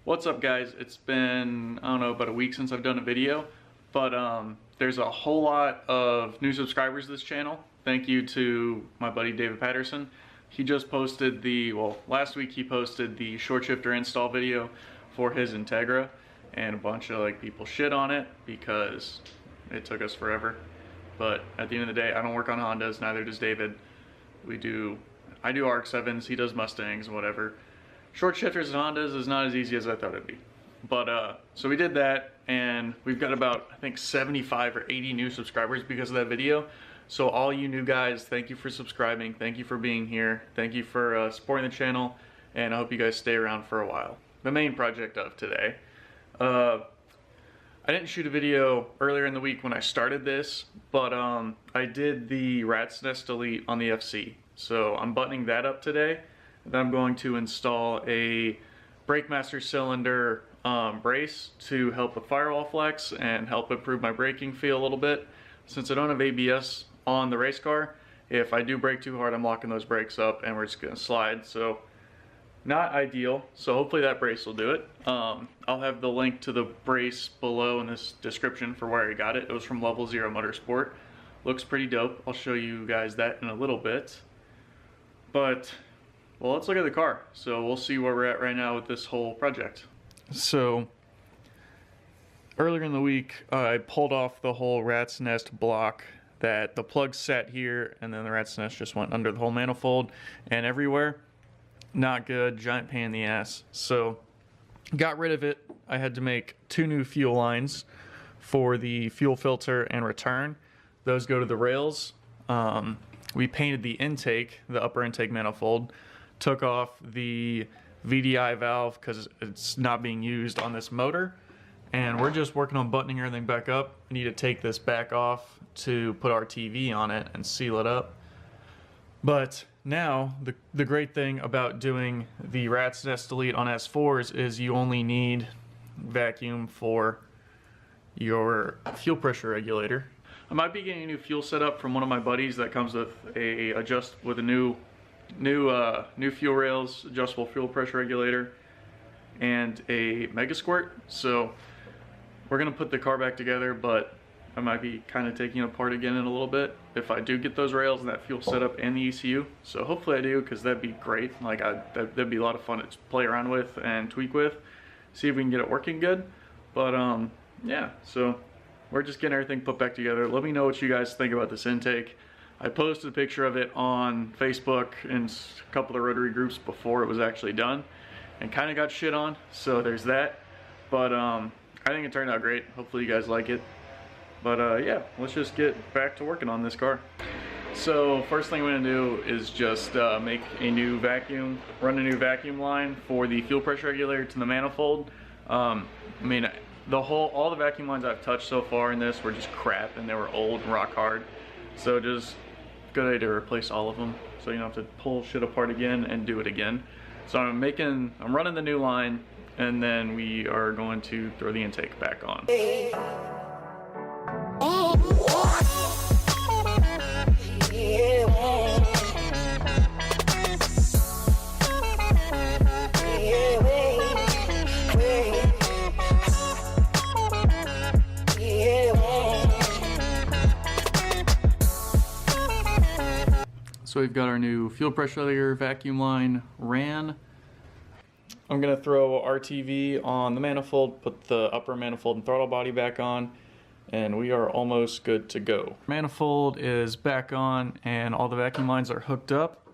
What's up, guys? It's been, I don't know, about a week since I've done a video, but there's a whole lot of new subscribers to this channel. Thank you to my buddy David Patterson. He just posted last week he posted the short shifter install video for his Integra, and a bunch of people shit on it because it took us forever. But at the end of the day, I don't work on Hondas, neither does David. I do RX-7s, he does Mustangs, whatever. Short shifters and Hondas is not as easy as I thought it'd be. But so we did that, and we've got about, I think, 75 or 80 new subscribers because of that video. So all you new guys, thank you for subscribing, thank you for being here, thank you for supporting the channel, and I hope you guys stay around for a while. The main project of today. I didn't shoot a video earlier in the week when I started this, but I did the Rat's Nest Delete on the FC. So I'm buttoning that up today. Then I'm going to install a brake master cylinder brace to help with firewall flex and help improve my braking feel a little bit. Since I don't have ABS on the race car, if I do brake too hard, I'm locking those brakes up and we're just gonna slide. So not ideal. So hopefully that brace will do it. I'll have the link to the brace below in this description for where I got it. It was from Level Zero Motorsport. Looks pretty dope. I'll show you guys that in a little bit. But well, let's look at the car. So we'll see where we're at right now with this whole project. So earlier in the week, I pulled off the whole Rat's Nest block that the plug sat here, and then the Rat's Nest just went under the whole manifold and everywhere. Not good, giant pain in the ass. So got rid of it. I had to make 2 new fuel lines for the fuel filter and return. Those go to the rails. We painted the intake, the upper intake manifold, took off the VDI valve because it's not being used on this motor, and we're just working on buttoning everything back up. I need to take this back off to put our TV on it and seal it up. But now the great thing about doing the Rat's Nest Delete on S4s is you only need vacuum for your fuel pressure regulator. I might be getting a new fuel setup from one of my buddies that comes with a new fuel rails, adjustable fuel pressure regulator, and a mega squirt. So we're gonna put the car back together, but I might be kind of taking it apart again in a little bit if I do get those rails and that fuel setup and the ECU. So hopefully I do, because that'd be great. That'd be a lot of fun to play around with and tweak with, see if we can get it working good. But yeah, so we're just getting everything put back together. Let me know what you guys think about this intake. I posted a picture of it on Facebook and a couple of rotary groups before it was actually done, and kind of got shit on, so there's that. But I think it turned out great. Hopefully you guys like it. But yeah, let's just get back to working on this car. So first thing I'm gonna do is just make a new vacuum, run a new vacuum line for the fuel pressure regulator to the manifold. I mean, all the vacuum lines I've touched so far in this were just crap, and they were old and rock hard. So just good idea to replace all of them, so you don't have to pull shit apart again and do it again. So I'm running the new line, and then we are going to throw the intake back on. So we've got our new fuel pressure regulator vacuum line ran. I'm gonna throw RTV on the manifold, put the upper manifold and throttle body back on, and we are almost good to go. Manifold is back on and all the vacuum lines are hooked up.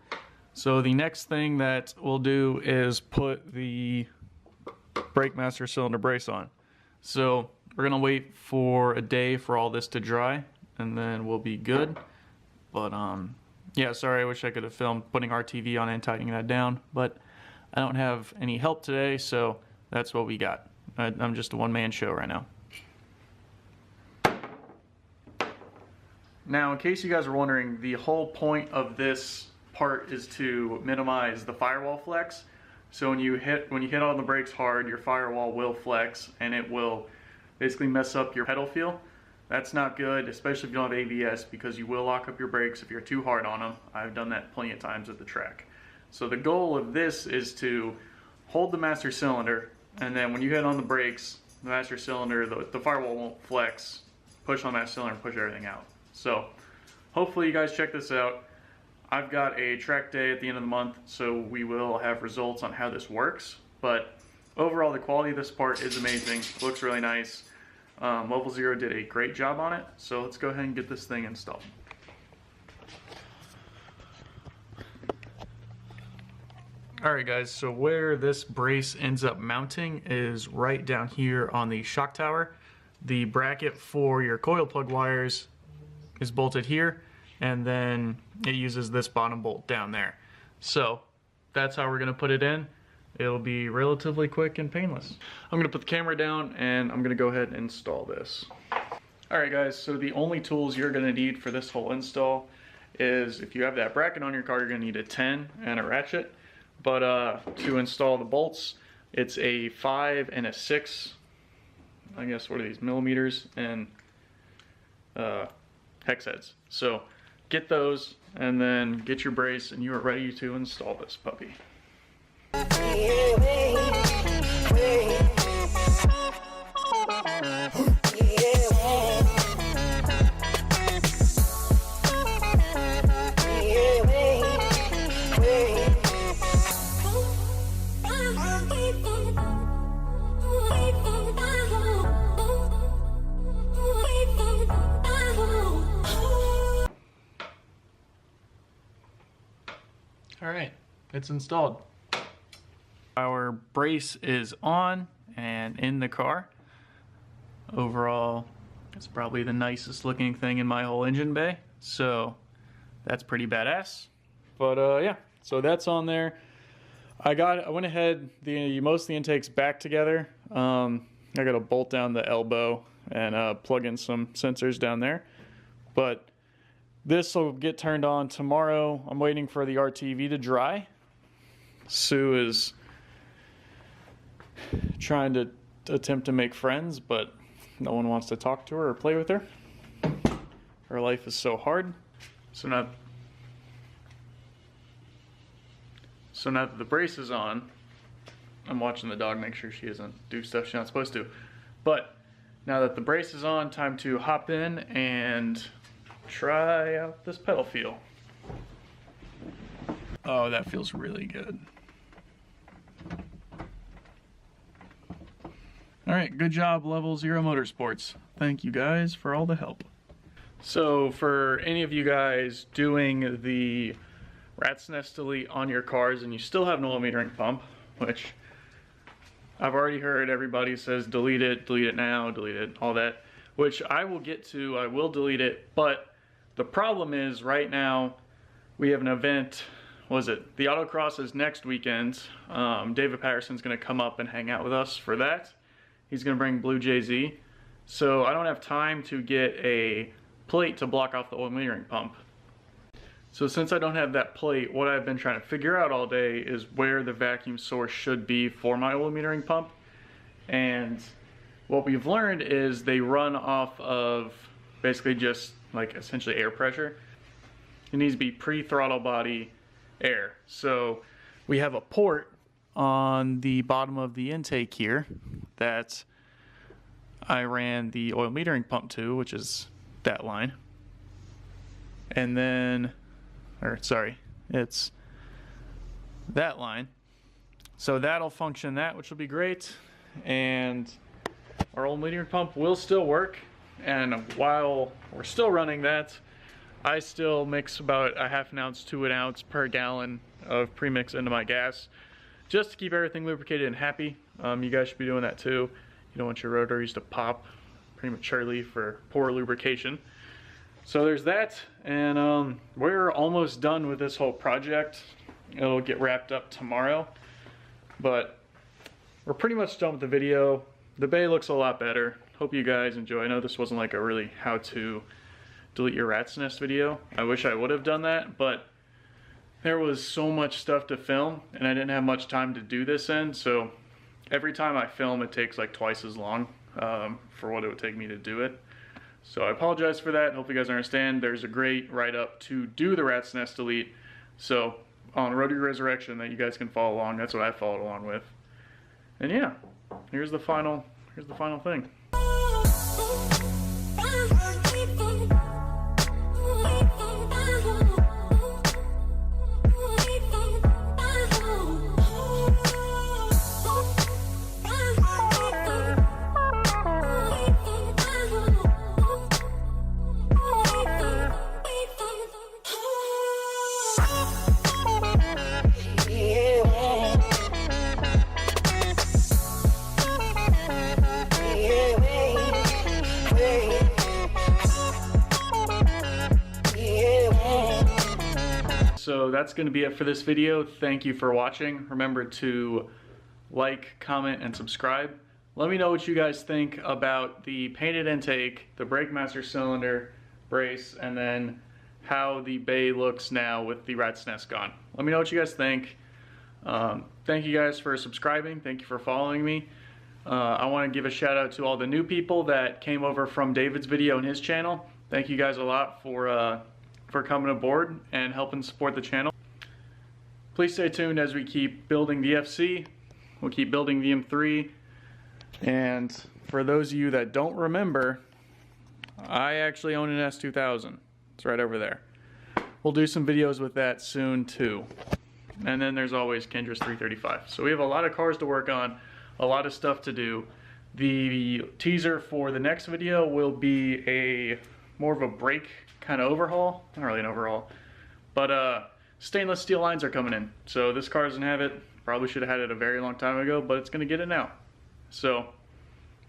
So the next thing that we'll do is put the brake master cylinder brace on. So we're gonna wait for a day for all this to dry, and then we'll be good. But yeah, sorry, I wish I could have filmed putting RTV on and tightening that down, but I don't have any help today, so that's what we got. I'm just a one-man show right now. Now, in case you guys are wondering, the whole point of this part is to minimize the firewall flex. So when you hit on the brakes hard, your firewall will flex, and it will basically mess up your pedal feel. That's not good, especially if you don't have ABS, because you will lock up your brakes if you're too hard on them. I've done that plenty of times at the track. So the goal of this is to hold the master cylinder, and then when you hit on the brakes, the master cylinder, the firewall won't flex. Push on that cylinder and push everything out. So hopefully you guys check this out. I've got a track day at the end of the month, so we will have results on how this works. But overall, the quality of this part is amazing. Looks really nice. Level Zero did a great job on it, so let's go ahead and get this thing installed. Alright guys, so where this brace ends up mounting is right down here on the shock tower. The bracket for your coil plug wires is bolted here, and then it uses this bottom bolt down there. So that's how we're going to put it in. It'll be relatively quick and painless. I'm going to put the camera down and I'm going to go ahead and install this. Alright guys, so the only tools you're going to need for this whole install is, if you have that bracket on your car, you're going to need a 10 and a ratchet. But to install the bolts, it's a 5 and a 6, I guess, what are these, millimeters, and hex heads. So get those and then get your brace and you are ready to install this puppy. Alright, it's installed. Our brace is on and in the car. Overall, it's probably the nicest looking thing in my whole engine bay, so that's pretty badass. But yeah, so that's on there. I went ahead, most of the intakes back together. I got to bolt down the elbow and plug in some sensors down there. But this will get turned on tomorrow. I'm waiting for the RTV to dry. Sue is trying to attempt to make friends, but no one wants to talk to her or play with her. Her life is so hard. So now that the brace is on, I'm watching the dog make sure she doesn't do stuff she's not supposed to. But now that the brace is on, time to hop in and try out this pedal feel. Oh, that feels really good. Alright, good job, Level Zero Motorsports. Thank you guys for all the help. So for any of you guys doing the rat's nest delete on your cars and you still have an oil metering pump, which I've already heard everybody says delete it now, delete it, all that, which I will get to. I will delete it, but the problem is right now we have an event. The autocross is next weekend. David Patterson's going to come up and hang out with us for that. He's going to bring Blue JZ. So I don't have time to get a plate to block off the oil metering pump. So since I don't have that plate, what I've been trying to figure out all day is where the vacuum source should be for my oil metering pump. And what we've learned is they run off of basically just like essentially air pressure. It needs to be pre-throttle body air. So we have a port on the bottom of the intake here that I ran the oil metering pump to, which is that line. And then, it's that line. So that'll function which will be great. And our oil metering pump will still work. And while we're still running that, I still mix about a ½ ounce to an ounce per gallon of premix into my gas, just to keep everything lubricated and happy. You guys should be doing that too. You don't want your rotaries to pop prematurely for poor lubrication. So there's that, and we're almost done with this whole project. It'll get wrapped up tomorrow, but we're pretty much done with the video. The bay looks a lot better. Hope you guys enjoy. I know this wasn't like a really how to delete your rat's nest video. I wish I would have done that, but there was so much stuff to film and I didn't have much time to do this in, so every time I film it takes like twice as long for what it would take me to do it. So I apologize for that. Hope you guys understand. There's a great write-up to do the rat's nest delete, so on Road to Resurrection, that you guys can follow along. That's what I followed along with. And yeah, here's the final thing. So that's going to be it for this video. Thank you for watching. Remember to like, comment, and subscribe. Let me know what you guys think about the painted intake, the brake master cylinder brace, and then how the bay looks now with the rat's nest gone. Let me know what you guys think. Thank you guys for subscribing. Thank you for following me. I want to give a shout out to all the new people that came over from David's video and his channel. Thank you guys a lot for coming aboard and helping support the channel. Please stay tuned as we keep building the FC. We'll keep building the M3. And for those of you that don't remember, I actually own an S2000. It's right over there. We'll do some videos with that soon too. And then there's always Kendra's 335. So we have a lot of cars to work on, a lot of stuff to do. The teaser for the next video will be more of a brake kind of overhaul. Not really an overhaul, but stainless steel lines are coming in. So this car doesn't have it. Probably should have had it a very long time ago, but it's gonna get it now. So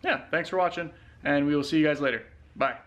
yeah, thanks for watching, and we will see you guys later. Bye.